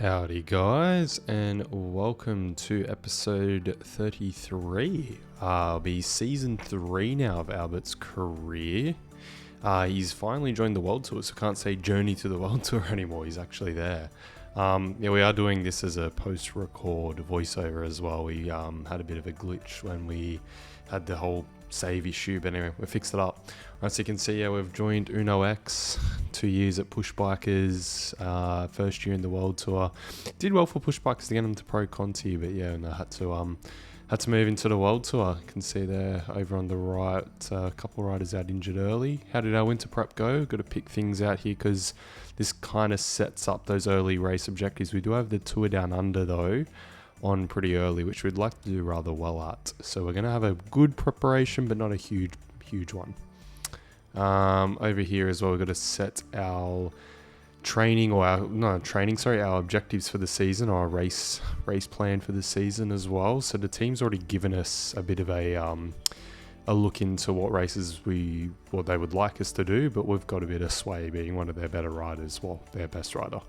Howdy, guys, and welcome to episode 33. It'll be season 3 now of Albert's career. He's finally joined the World Tour, so I can't say journey to the World Tour anymore. He's actually there. We are doing this as a post-record voiceover as well. We had a bit of a glitch when we had the whole save issue, but anyway, we fixed it up. As you can see, we've joined Uno X, 2 years at Push Bikers, first year in the World Tour. Did well for Push Bikers to get him to Pro Conti, but yeah, and I had to move into the World Tour. You can see there over on the right, a couple of riders out injured early. How did our winter prep go? Got to pick things out here because this kind of sets up those early race objectives. We do have the Tour Down Under though on pretty early, which we'd like to do rather well at. So we're going to have a good preparation, but not a huge one. Over here as well, we've got to set our our objectives for the season, or our race plan for the season as well. So the team's already given us a bit of a look into what races what they would like us to do, but we've got a bit of sway being one of their better riders, well, their best rider.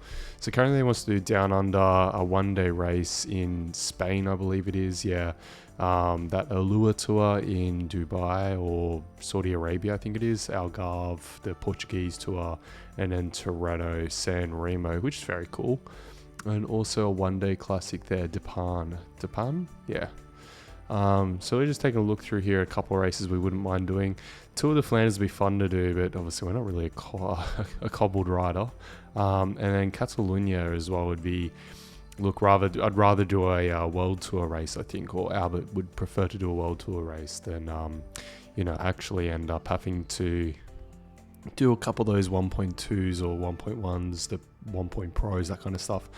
So currently they wants to do Down Under, a one-day race in Spain, I believe it is, yeah. That Alua tour in Dubai or Saudi Arabia, I think it is, Algarve, the Portuguese tour, and then Tirreno, San Remo, which is very cool. And also a one-day classic there, Depan? Yeah. So we're just taking a look through here, a couple of races we wouldn't mind doing. Tour de Flanders would be fun to do, but obviously we're not really a cobbled rider. And then Catalunya as well would be, I'd rather do a World Tour race, I think, or Albert would prefer to do a World Tour race than, actually end up having to do a couple of those 1.2s or 1.1s, the 1 pros, that kind of stuff.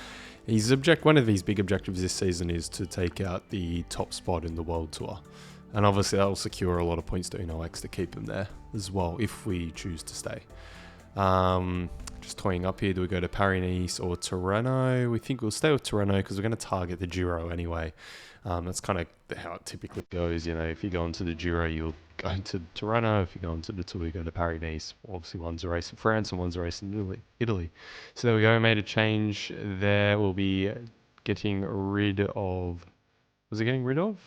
One of his big objectives this season is to take out the top spot in the World Tour. And obviously that will secure a lot of points to Uno X to keep him there as well, if we choose to stay. Just toying up here, do we go to Paris-Nice or Tirreno? We think we'll stay with Tirreno because we're going to target the Giro anyway. That's kind of how it typically goes. If you go into the Giro, you'll go to Tirreno. If you go into the Tour, you go to Paris-Nice. Obviously, one's a race in France and one's a race in Italy. So there we go. Made a change there. We'll be getting rid of... Was it getting rid of?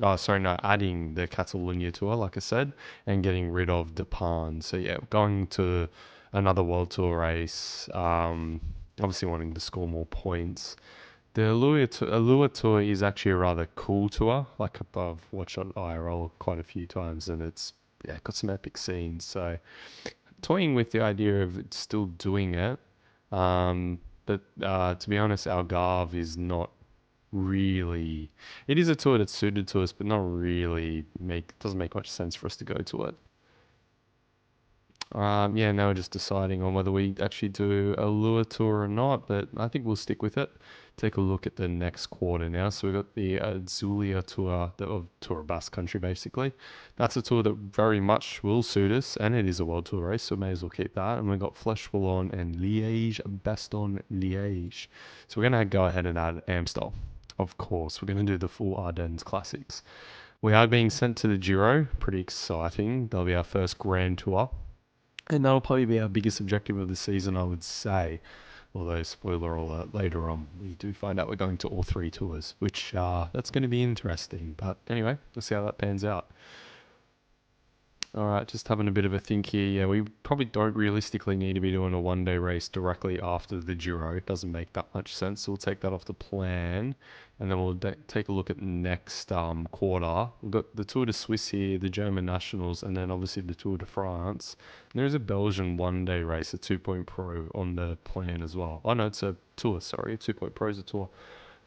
Oh, sorry, no. Adding the Catalunya Tour, like I said, and getting rid of Depan. So yeah, going to another World Tour race. Obviously wanting to score more points. The Allure Tour is actually a rather cool tour. Like I've watched on IRL quite a few times, and it's got some epic scenes. So toying with the idea of still doing it, but to be honest, Algarve is not really. It is a tour that's suited to us, but not really doesn't make much sense for us to go to it. Now we're just deciding on whether we actually do a lure tour or not, but I think we'll stick with it. Take a look at the next quarter now. So we've got the Zulia tour, of Tour of Basque Country, basically. That's a tour that very much will suit us, and it is a world tour race, so may as well keep that. And we've got Flèche Wallonne and Liège, Bastogne Liège. So we're going to go ahead and add Amstel. Of course, we're going to do the full Ardennes Classics. We are being sent to the Giro, pretty exciting. That'll be our first Grand Tour. And that'll probably be our biggest objective of the season, I would say. Although, spoiler alert, later on, we do find out we're going to all 3 tours, which, that's going to be interesting. But anyway, we'll see how that pans out. Alright, just having a bit of a think here. Yeah, we probably don't realistically need to be doing a one-day race directly after the Giro. It doesn't make that much sense, so we'll take that off the plan. And then we'll take a look at the next quarter. We've got the Tour de Suisse here, the German Nationals, and then obviously the Tour de France. And there's a Belgian one-day race, a 2 Pro on the plan as well. Oh no, it's a tour, sorry. 2 Pro is a tour.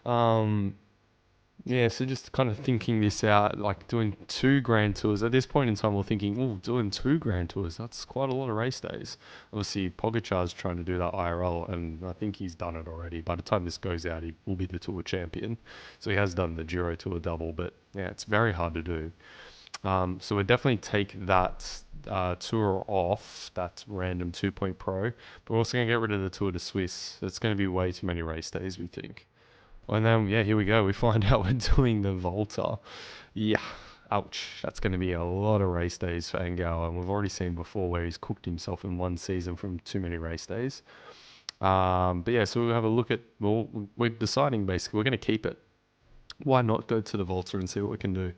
So just kind of thinking this out, like doing 2 Grand Tours. At this point in time, we're thinking, doing 2 Grand Tours, that's quite a lot of race days. Obviously, Pogacar's trying to do that IRL, and I think he's done it already. By the time this goes out, he will be the Tour champion. So he has done the Giro Tour double, but yeah, it's very hard to do. So we'll definitely take that tour off, that random 2 Pro, but we're also going to get rid of the Tour de Suisse. It's going to be way too many race days, we think. And then, here we go. We find out we're doing the Volta. Yeah, ouch. That's going to be a lot of race days for Engel. And we've already seen before where he's cooked himself in one season from too many race days. But yeah, so we'll have a look at, well, we're deciding basically, we're going to keep it. Why not go to the Volta and see what we can do?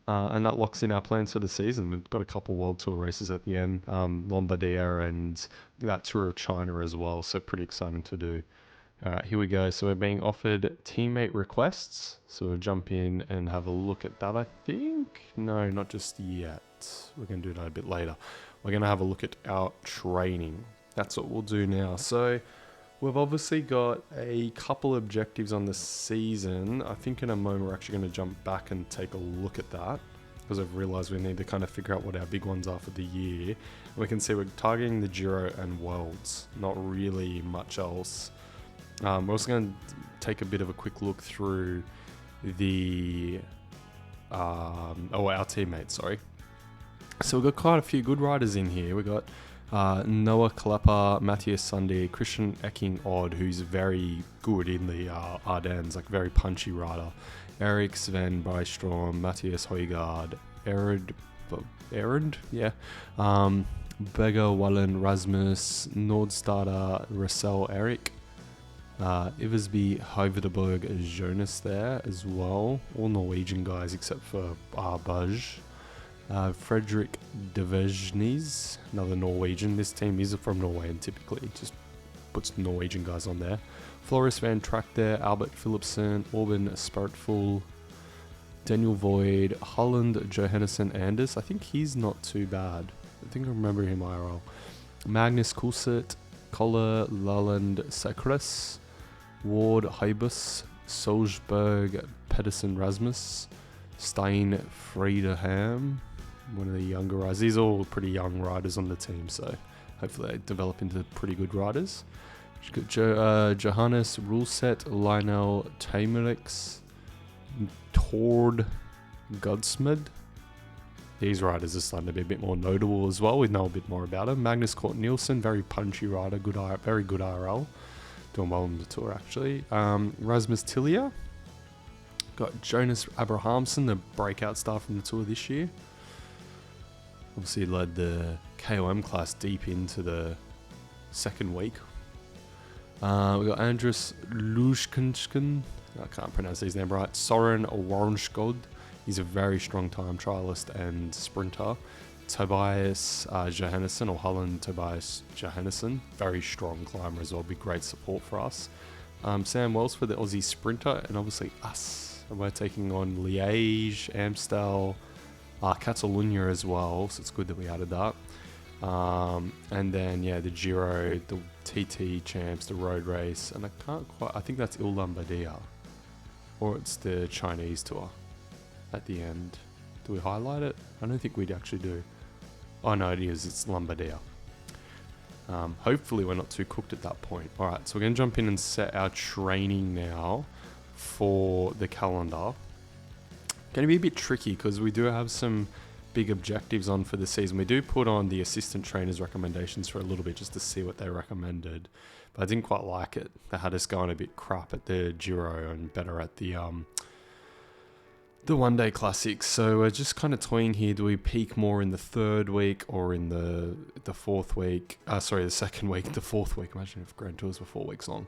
And that locks in our plans for the season. We've got a couple World Tour races at the end, Lombardia and that Tour of China as well. So pretty exciting to do. All right, here we go. So we're being offered teammate requests. So we'll jump in and have a look at that, I think. No, not just yet. We're going to do that a bit later. We're going to have a look at our training. That's what we'll do now. So we've obviously got a couple objectives on the season. I think in a moment we're actually going to jump back and take a look at that, because I've realised we need to kind of figure out what our big ones are for the year. We can see we're targeting the Giro and Worlds, not really much else. We're also going to take a bit of a quick look through the our teammates, sorry. So we've got quite a few good riders in here. We've got Noah Klepper, Matthias Sunday, Christian Ecking-Odd, who's very good in the Ardennes, like very punchy rider. Erik Sven Bystrom, Matthias Højgaard, Erend, yeah. Begger Wallen Rasmus, Nordstarter Russell Erik, Iversby Højdeberg Jonas there as well. All Norwegian guys except for Budge. Frederick Devesnes, another Norwegian. This team is from Norway and typically just puts Norwegian guys on there. Floris Van Track there, Albert Philipsen, Orban Spartful, Daniel Void, Holland Johannesson Anders. I think he's not too bad. I think I remember him IRL. Magnus Coulset, Koller Laland Sakras, Ward Hybus, Solsberg Pedersen Rasmus, Stein Friedeham, one of the younger riders. These are all pretty young riders on the team, so hopefully they develop into pretty good riders. You've got Johannes Rulset, Lionel Tamerix, Tord Godsmed. These riders are starting to be a bit more notable as well. We know a bit more about them. Magnus Cort Nielsen, very punchy rider, very good RL. Doing well on the tour actually. Rasmus Tillier. Got Jonas Abrahamsen, the breakout star from the tour this year. Obviously led the KOM class deep into the second week. We got Andrus Lushkensken. I can't pronounce his name right. Soren Warnskod. He's a very strong time trialist and sprinter. Tobias Johannesson, or Holland Tobias Johannesson. Very strong climber as well. Be great support for us. Sam Wells for the Aussie sprinter. And obviously us. And we're taking on Liège, Amstel, Catalunya as well. So it's good that we added that. And then, yeah, the Giro, the TT champs, the road race. And I think that's Il Lombardia. Or it's the Chinese tour at the end. Do we highlight it? I don't think we'd actually do. Oh no, it is. It's Lombardia. Hopefully we're not too cooked at that point. Alright, so we're going to jump in and set our training now for the calendar. Going to be a bit tricky because we do have some big objectives on for the season. We do put on the assistant trainers' recommendations for a little bit just to see what they recommended. But I didn't quite like it. They had us going a bit crap at the Giro and better at the one-day classics. So we're just kind of toying here. Do we peak more in the third week or in the fourth week? The second week, the fourth week. Imagine if Grand Tours were 4 weeks long.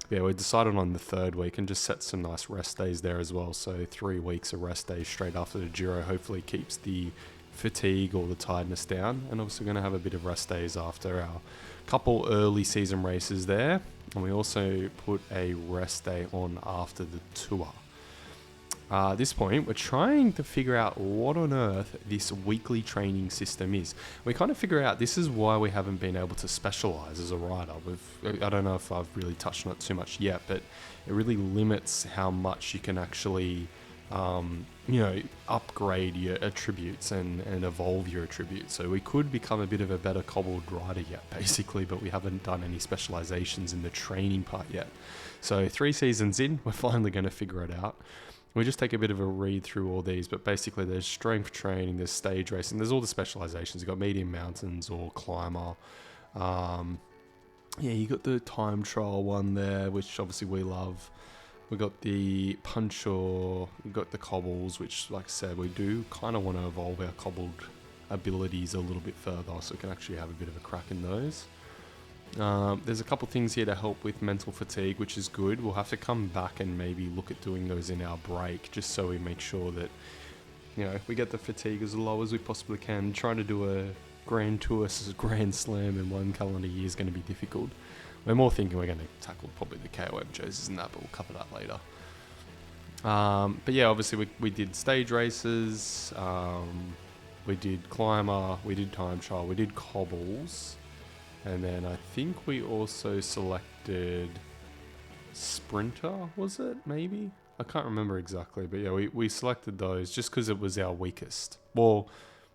Yeah, we decided on the third week and just set some nice rest days there as well. So 3 weeks of rest days straight after the Giro hopefully keeps the fatigue or the tiredness down. And obviously we're going to have a bit of rest days after our couple early season races there. And we also put a rest day on after the tour. At this point, we're trying to figure out what on earth this weekly training system is. We kind of figure out this is why we haven't been able to specialize as a rider. I don't know if I've really touched on it too much yet, but it really limits how much you can actually, upgrade your attributes and evolve your attributes. So we could become a bit of a better cobbled rider yet, basically, but we haven't done any specializations in the training part yet. So 3 seasons in, we're finally going to figure it out. We just take a bit of a read through all these, but basically there's strength training, there's stage racing, there's all the specializations. You've got medium mountains or climber. You got the time trial one there, which obviously we love. We got the puncher, we got the cobbles, which, like I said, we do kind of want to evolve our cobbled abilities a little bit further, so we can actually have a bit of a crack in those. There's a couple things here to help with mental fatigue, which is good. We'll have to come back and maybe look at doing those in our break, just so we make sure that, we get the fatigue as low as we possibly can. Trying to do a Grand Tour, Grand Slam in one calendar year is going to be difficult. We're more thinking we're going to tackle probably the KOM jerseys and that, but we'll cover that later. But yeah, obviously we did stage races, we did climber, we did time trial, we did cobbles. And then I think we also selected sprinter, was it? Maybe? I can't remember exactly, but yeah, we selected those just because it was our weakest. Well,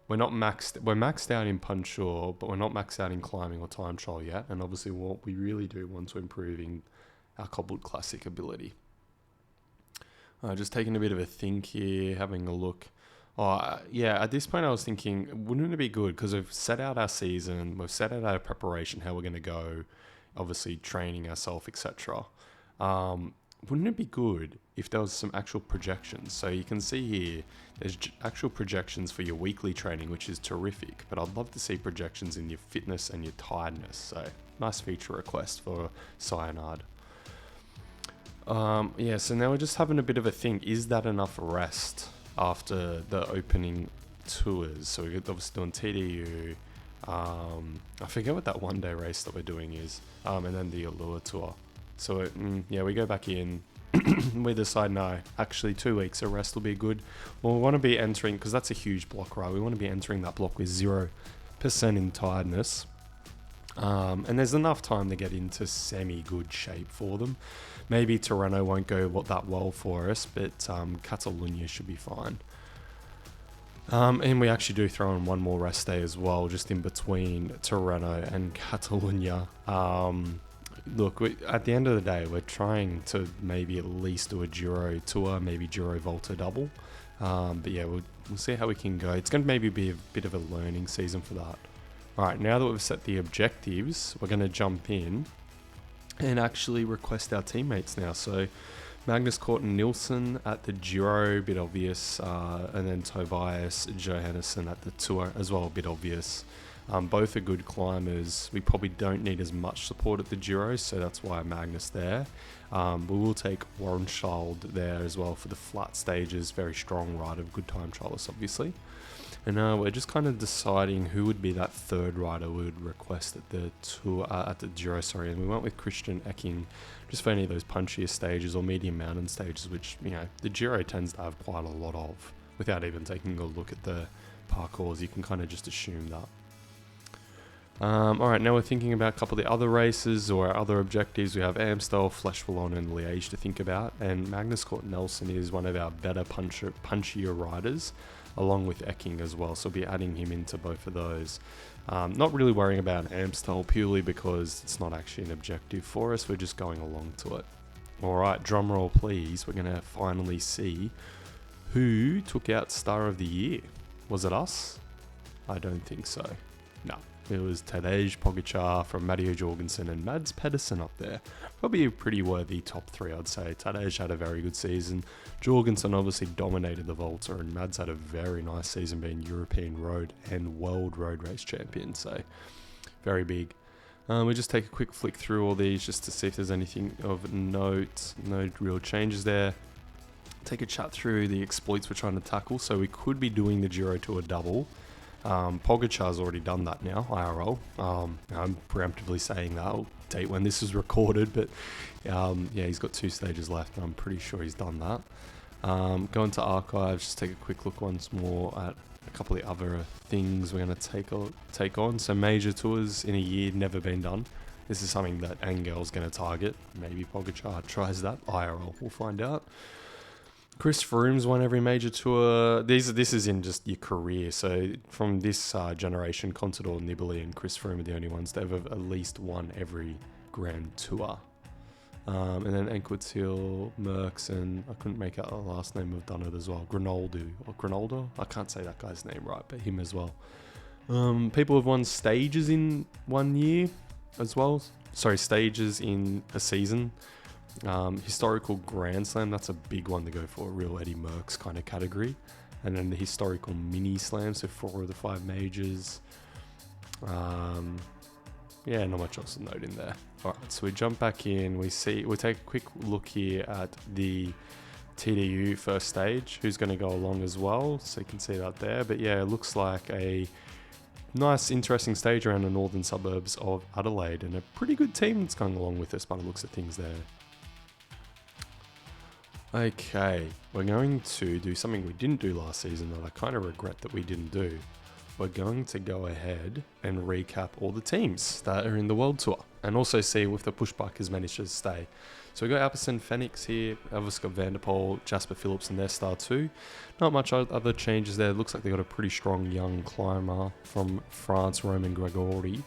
we're maxed out in punchur, but we're not maxed out in climbing or time trial yet. And obviously what we really do want to improving our cobbled classic ability. Just taking a bit of a think here, having a look. At this point I was thinking, wouldn't it be good, because we've set out our season, we've set out our preparation, how we're going to go, obviously training ourselves, etc. Wouldn't it be good if there was some actual projections? So you can see here, there's actual projections for your weekly training, which is terrific, but I'd love to see projections in your fitness and your tiredness. So nice feature request for Cyanide. So now we're just having a bit of a think, is that enough rest after the opening tours? So we're obviously doing TDU, I forget what that one day race that we're doing is, and then the Allure tour. So we go back in, we decide no, actually 2 weeks of rest will be good. Well, we want to be entering, because that's a huge block, right? We want to be entering that block with 0% in tiredness. And there's enough time to get into semi-good shape for them. Maybe Tirreno won't go that well for us, but Catalunya should be fine. And we actually do throw in one more rest day as well, just in between Tirreno and Catalunya. Look, at the end of the day, we're trying to maybe at least do a Giro tour, maybe Giro Volta double. But yeah, we'll see how we can go. It's going to maybe be a bit of a learning season for that. Alright, now that we've set the objectives, we're going to jump in and actually request our teammates now. So Magnus Corton Nilsson at the Giro, a bit obvious, and then Tobias Johannesson at the Tour as well, a bit obvious. Both are good climbers. We probably don't need as much support at the Giro, so that's why Magnus there. We will take Warren Child there as well for the flat stages. Very strong rider, good time trialist, obviously. And we're just kind of deciding who would be that third rider we would request at the tour, at the Giro, sorry. And we went with Christian Ecking, just for any of those punchier stages or medium mountain stages, which, the Giro tends to have quite a lot of. Without even taking a look at the parcours, you can kind of just assume that. Alright, now we're thinking about a couple of the other races or our other objectives. We have Amstel, Flèche-Wallonne and Liège to think about, and Magnus Cort Nelson is one of our better punchier riders, along with Ecking as well, so we'll be adding him into both of those. Not really worrying about Amstel purely because it's not actually an objective for us, we're just going along to it. Alright, drum roll please, we're going to finally see who took out Star of the Year. Was it us? I don't think so. No. It was Tadej Pogacar from Matteo Jorgensen and Mads Pedersen up there. Probably a pretty worthy top 3, I'd say. Tadej had a very good season. Jorgensen obviously dominated the Volta, and Mads had a very nice season being European road and world road race champion, so very big. We just take a quick flick through all these just to see if there's anything of note. No real changes there. Take a chat through the exploits we're trying to tackle. So we could be doing the Giro Tour double. Pogacar's already done that now, IRL. I'm preemptively saying that. I'll date when this is recorded, but he's got 2 stages left, and I'm pretty sure he's done that. Go into archives, just take a quick look once more at a couple of other things we're going to take on. So major tours in a year, never been done. This is something that Engel's going to target. Maybe Pogacar tries that. IRL, we'll find out. Chris Froome's won every major tour. This is in just your career. So from this generation, Contador, Nibali, and Chris Froome are the only ones that have at least won every Grand Tour. And then Anquetil, Merckx, and I couldn't make out the last name, have done it as well. Grinaldo? I can't say that guy's name right, but him as well. People have won stages in 1 year as well. Sorry, stages in a season. Historical Grand Slam, that's a big one to go for, a real Eddy Merckx kind of category. And then the historical mini slam, so 4 of the 5 majors. Yeah, not much else to note in there. All right, so we jump back in. We'll take a quick look here at the TDU first stage, who's going to go along as well. So you can see that there. But yeah, it looks like a nice, interesting stage around the northern suburbs of Adelaide, and a pretty good team that's going along with us by the looks of things there. Okay, we're going to do something we didn't do last season that I kind of regret that we didn't do. We're going to go ahead and recap all the teams that are in the World Tour, and also see if the pushbikers managed to stay. So we got Alpecin Phoenix here, obviously got Van der Poel, Jasper Phillips in their star too. Not much other changes there. It looks like they got a pretty strong young climber from France, Roman Gregori.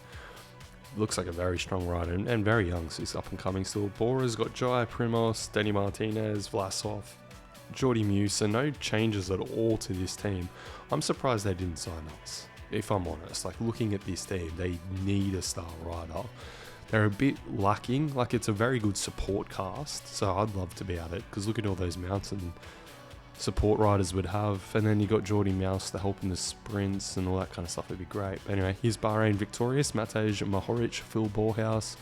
Looks like a very strong rider and very young, so he's up and coming still. Bora's got Jai, Primos, Denny Martinez, Vlasov, Jordi Mews, so no changes at all to this team. I'm surprised they didn't sign us, if I'm honest. Like, looking at this team, they need a star rider. They're a bit lacking. Like, it's a very good support cast, so I'd love to be at it, because look at all those mountain support riders would have. And then you got Jordi Mews to help in the sprints and all that kind of stuff. Would be great. But anyway, here's Bahrain victorious. Matej Mohoric, Phil Borhaus,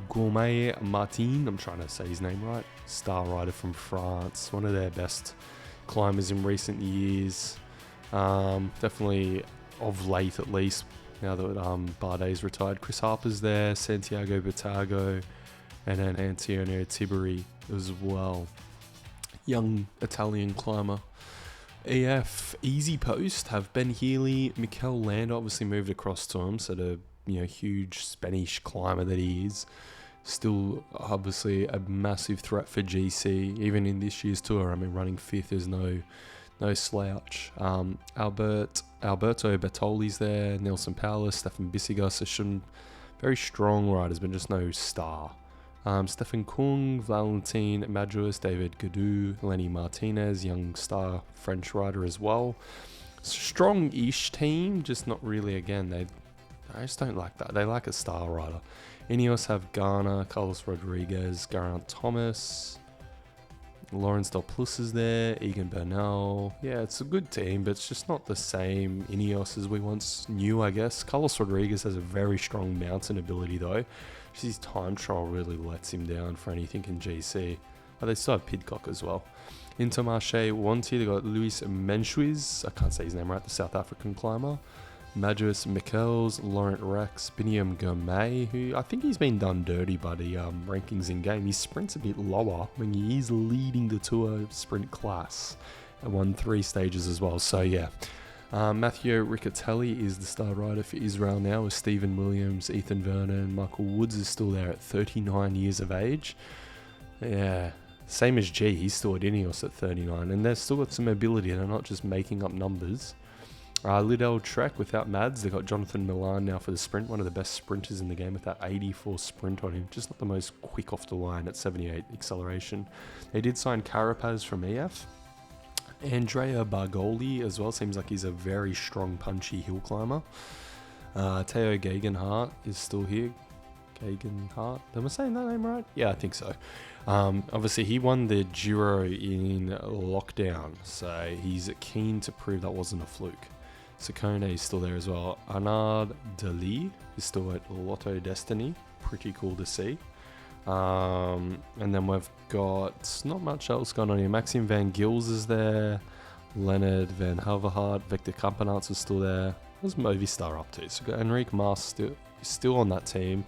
Gourmet Martin, I'm trying to say his name right, star rider from France, one of their best climbers in recent years. Definitely of late, at least, now that Bardet's retired. Chris Harper's there, Santiago Batago, and then Antonio Tiberi as well. Young Italian climber. EF Easy Post have Ben Healy, Mikel Land obviously moved across to him, so the huge Spanish climber that he is, still obviously a massive threat for GC, even in this year's tour. I mean, running fifth is no slouch. Alberto Bertoli's there, Nelson Powler, Stefan Bissiger, so some very strong riders, but just no star. Stefan Kung, Valentin Majoris, David Gadou, Lenny Martinez, young star French rider as well. Strong-ish team, just not really, again, I just don't like that. They like a star rider. Ineos have Ghana, Carlos Rodriguez, Geraint Thomas, Lawrence Del Plus is there, Egan Bernal. Yeah, it's a good team, but it's just not the same Ineos as we once knew, I guess. Carlos Rodriguez has a very strong mountain ability, though. Just his time trial really lets him down for anything in GC. Oh, they still have Pidcock as well. Intermarché Wanty, they got Luis Menchuiz, I can't say his name right, the South African climber. Majus Michels, Laurent Rex, Biniam Gourmet, who I think he's been done dirty by the rankings in game. His sprint's a bit lower when he is leading the tour sprint class and won 3 stages as well. So yeah, Matteo Riccatelli is the star rider for Israel now, with Stephen Williams, Ethan Vernon, Michael Woods is still there at 39 years of age. Yeah, same as G, he's still at Ineos at 39, and they've still got some ability, they're not just making up numbers. Liddell Trek without Mads. They've got Jonathan Milan now for the sprint, one of the best sprinters in the game with that 84 sprint on him. Just not the most quick off the line at 78 acceleration. They did sign Carapaz from EF. Andrea Bargoli as well. Seems like he's a very strong, punchy hill climber. Theo Gegenhardt is still here. Gegenhardt? Am I saying that name right? Yeah, I think so. Obviously, he won the Giro in lockdown, so he's keen to prove that wasn't a fluke. Sakone is still there as well. Arnaud Dali is still at Lotto Destiny. Pretty cool to see. And then we've got not much else going on here. Maxime Van Gils is there. Leonard Van Haverhart. Victor Campenaerts is still there. What's Movistar up to? So we've got Enrique Mas still on that team.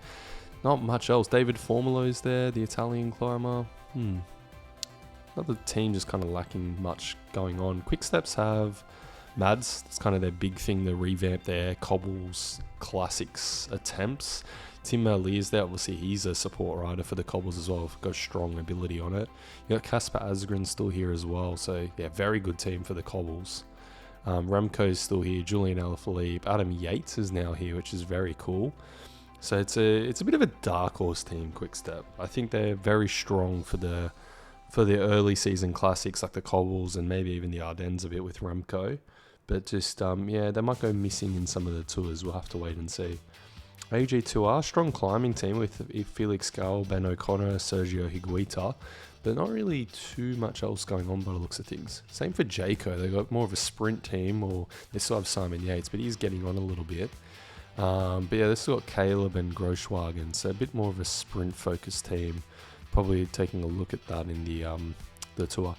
Not much else. David Formolo is there, the Italian climber. Another team just kind of lacking much going on. Quicksteps have Mads. That's kind of their big thing, to revamp their cobbles classics attempts. Tim Merli is there. Obviously, he's a support rider for the cobbles as well. Got strong ability on it. You got Casper Asgren still here as well. So, yeah, very good team for the cobbles. Remco is still here. Julian Alaphilippe. Adam Yates is now here, which is very cool. So it's a bit of a dark horse team, Quickstep. I think they're very strong for the early season classics like the cobbles and maybe even the Ardennes a bit with Remco. But just, yeah, they might go missing in some of the tours. We'll have to wait and see. AG2R, strong climbing team with Felix Gall, Ben O'Connor, Sergio Higuita. But not really too much else going on by the looks of things. Same for Jayco. They got more of a sprint team, or they still have Simon Yates, but he's getting on a little bit. But yeah, this has got Caleb and Groschwagen, so a bit more of a sprint-focused team. Probably taking a look at that in the tour.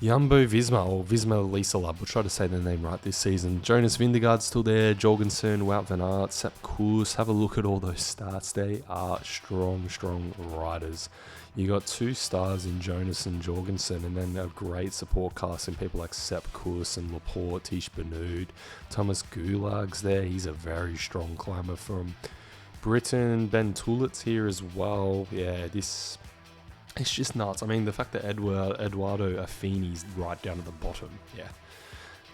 Jumbo Visma, or Visma Leaselab, we'll try to say the name right this season. Jonas Vingegaard's still there, Jorgensen, Wout van Aert, Sepp Kuss. Have a look at all those stats. They are strong riders. You got 2 stars in Jonas and Jorgensen, and then a great support cast in people like Sepp Kuss and Laporte, Tish Benoot. Thomas Gulag's there. He's a very strong climber from Britain. Ben Tulit's here as well. Yeah, it's just nuts. I mean, the fact that Eduardo Affini's right down at the bottom. Yeah.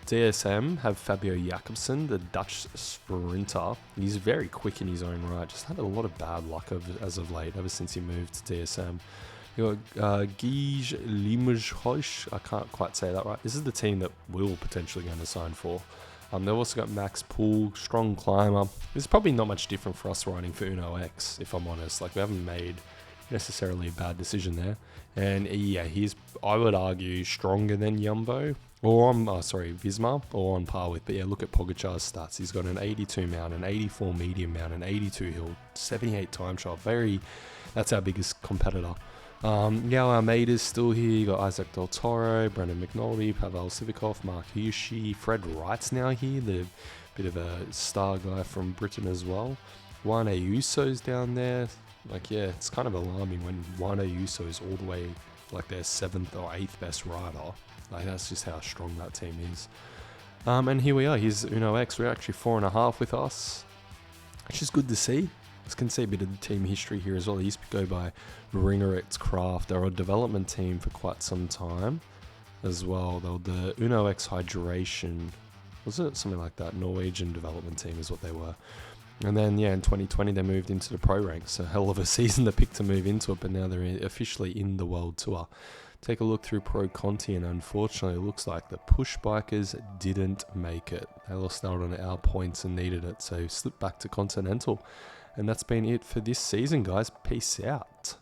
DSM have Fabio Jakobsen, the Dutch sprinter. He's very quick in his own right. Just had a lot of bad luck as of late, ever since he moved to DSM. You got Guy Limouge. I can't quite say that right. This is the team that we're potentially going to sign for. They've also got Max Poole, strong climber. It's probably not much different for us riding for Uno X, if I'm honest. Like, we haven't made necessarily a bad decision there. And yeah, he's, I would argue, stronger than Jumbo, or on, Visma, or on par with. But yeah, look at Pogacar's stats. He's got an 82 mount, an 84 medium mount, an 82 hill, 78 time trial. That's our biggest competitor. Yao Almeida's still here. You got Isaac Del Toro, Brendan McNulty, Pavel Sivakov, Mark Hirschi, Fred Wright's now here, the bit of a star guy from Britain as well. Juan Ayuso's down there. Like, yeah, it's kind of alarming when Juan Ayuso is all the way like their 7th or 8th best rider. Like, that's just how strong that team is. And here we are. Here's Uno X. We're actually 4.5 with us, which is good to see. I can see a bit of the team history here as well. They used to go by Ringeritz Craft. They were a development team for quite some time as well. They were the Uno X Hydration. Was it something like that? Norwegian development team is what they were. And then, yeah, in 2020, they moved into the pro ranks. A hell of a season to pick to move into it, but now they're officially in the World Tour. Take a look through Pro Conti, and unfortunately, it looks like the push bikers didn't make it. They lost out on our points and needed it, so slipped back to Continental. And that's been it for this season, guys. Peace out.